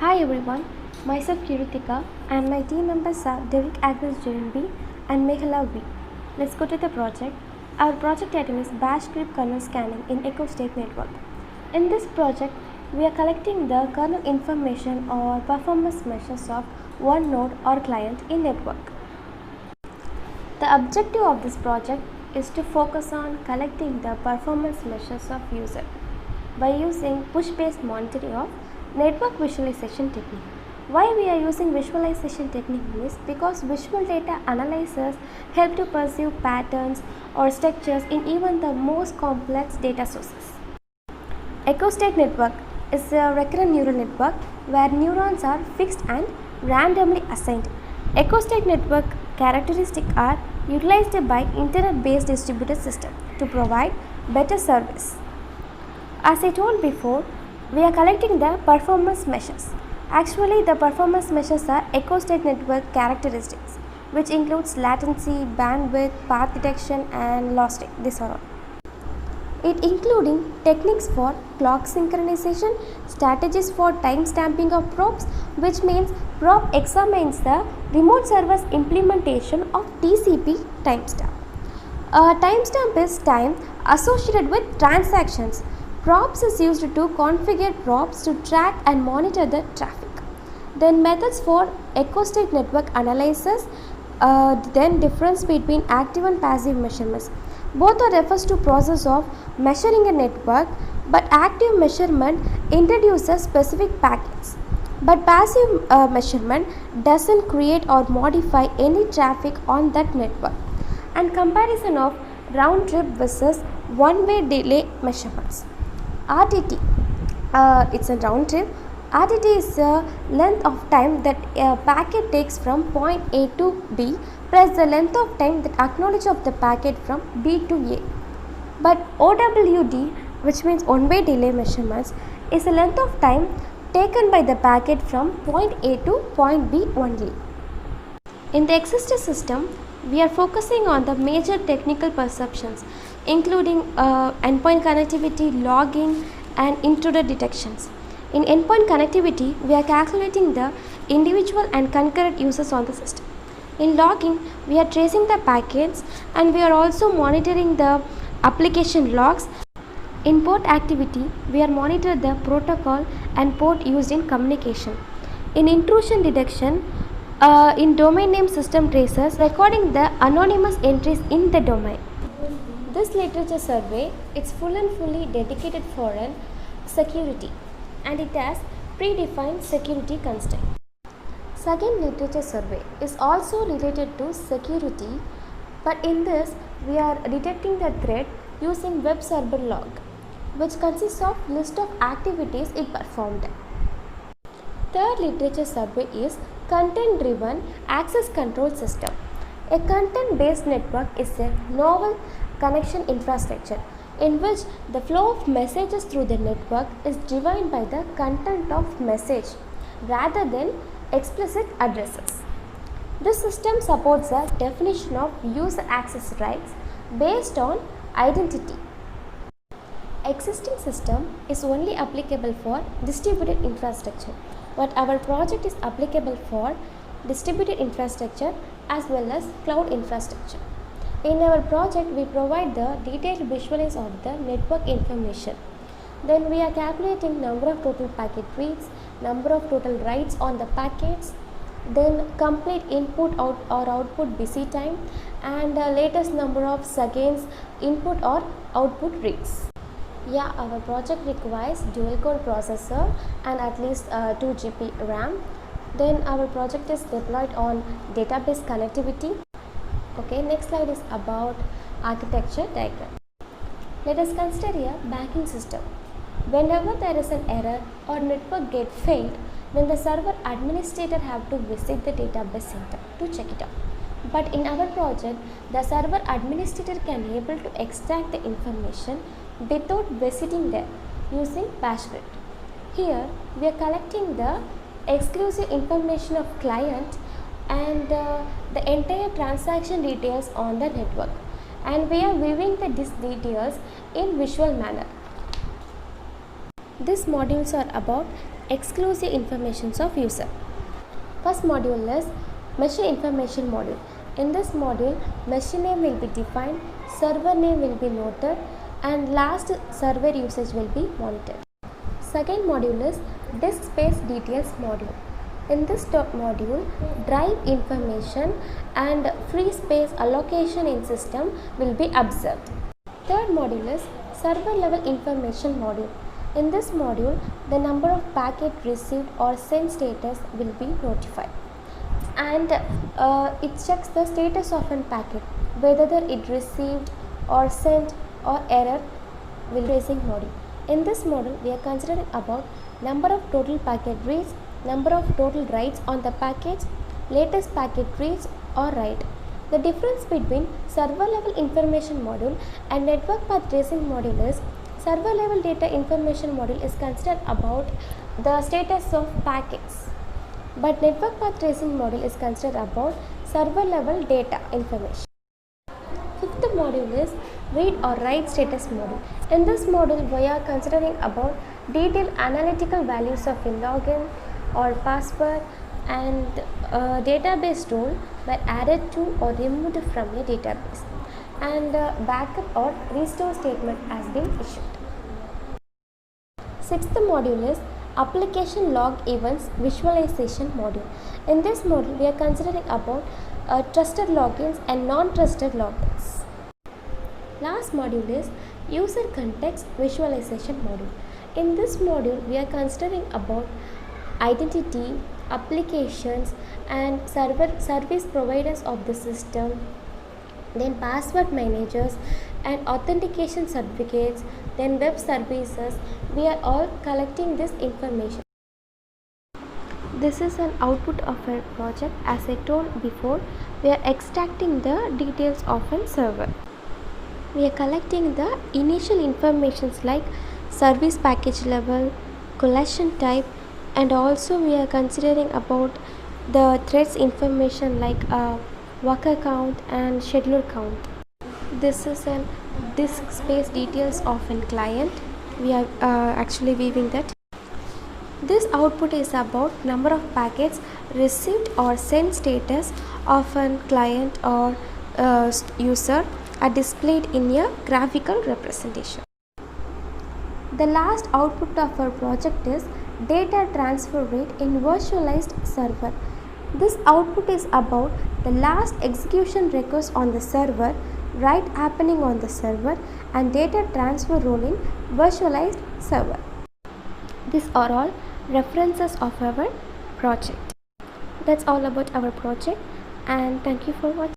Hi everyone, myself Kirutika and my team members are Derek Agnes JNB and Meghala V. Let's go to the project. Our project title is Bash Script Kernel Scanning in EcoState Network. In this project, we are collecting the kernel information or performance measures of one node or client in network. The objective of this project is to focus on collecting the performance measures of user by using push-based monitoring of network visualization technique. Why we are using visualization technique is because visual data analyzers help to perceive patterns or structures in even the most complex data sources. EcoState network is a recurrent neural network where neurons are fixed and randomly assigned. EcoState network characteristics are utilized by internet-based distributed system to provide better service. As I told before, we are collecting the performance measures. Actually, the performance measures are EcoState network characteristics, which includes latency, bandwidth, path detection, and loss rate. These are all. It including techniques for clock synchronization, strategies for time stamping of probes, which means probe examines the remote server's implementation of TCP timestamp. Timestamp is time associated with transactions. Probes is used to configure probes to track and monitor the traffic. Then methods for EcoState network analysis, then difference between active and passive measurements. Both are refers to process of measuring a network, but active measurement introduces specific packets. But passive measurement doesn't create or modify any traffic on that network. And comparison of round trip versus one-way delay measurements. RTT, it's a round trip. RTT is the length of time that a packet takes from point A to B plus the length of time that acknowledge of the packet from B to A. But OWD, which means one-way delay measurements, is the length of time taken by the packet from point A to point B only. In the existing system, we are focusing on the major technical perceptions, including endpoint connectivity, logging, and intruder detections. In endpoint connectivity, we are calculating the individual and concurrent users on the system. In logging, we are tracing the packets and we are also monitoring the application logs. In port activity, we are monitoring the protocol and port used in communication. In intrusion detection, in domain name system traces, recording the anonymous entries in the domain. This literature survey is full and fully dedicated for an security and it has predefined security constraints. Second literature survey is also related to security, but in this we are detecting the threat using web server log, which consists of list of activities it performed. Third literature survey is content driven access control system. A content based network is a novel connection infrastructure in which the flow of messages through the network is driven by the content of message rather than explicit addresses. This system supports a definition of user access rights based on identity. Existing system is only applicable for distributed infrastructure, but our project is applicable for distributed infrastructure as well as cloud infrastructure. In our project, we provide the detailed visuals of the network information. Then we are calculating number of total packet reads, number of total writes on the packets, then complete input out or output busy time, and latest number of seconds input or output reads. Yeah, our project requires dual core processor and at least 2 GB RAM. Then our project is deployed on database connectivity. Okay, next slide is about architecture diagram. Let us consider a banking system. Whenever there is an error or network get failed, then the server administrator have to visit the database center to check it out. But in our project, the server administrator can able to extract the information without visiting there using bash script. Here we are collecting the exclusive information of client and the entire transaction details on the network, and we are viewing these details in visual manner. These modules are about exclusive informations of user. First module is machine information module. In this module, machine name will be defined, server name will be noted, and last server usage will be monitored. Second module is disk space details module. In this module, drive information and free space allocation in system will be observed. Third module is server level information module. In this module, the number of packet received or sent status will be notified, and it checks the status of a packet, whether it received or sent or error will tracing module. In this module, we are considering about number of total packet reads, number of total writes on the package, latest packet reads or write. The difference between server level information module and network path tracing module is server level data information module is considered about the status of packets, but network path tracing module is considered about server level data information. Fifth module is read or write status module. In this module, we are considering about detailed analytical values of a login or password, and database role were added to or removed from a database, and backup or restore statement has been issued. Sixth module is application log events visualization module. In this module, we are considering about trusted logins and non-trusted logins. Last module is user context visualization module. In this module, we are considering about identity, applications, and service providers of the system, then password managers and authentication certificates, then web services. We are all collecting this information. This is an output of a project. As I told before, we are extracting the details of a server. We are collecting the initial informations like service package level, collection type, and also we are considering about the threads information like worker count and scheduler count. This is a disk space details of a client. We are actually viewing that. This output is about number of packets received or sent status of a client or user are displayed in a graphical representation. The last output of our project is data transfer rate in virtualized server. This output is about the last execution request on the server, write happening on the server, and data transfer role in virtualized server. These are all references of our project. That's all about our project, and thank you for watching.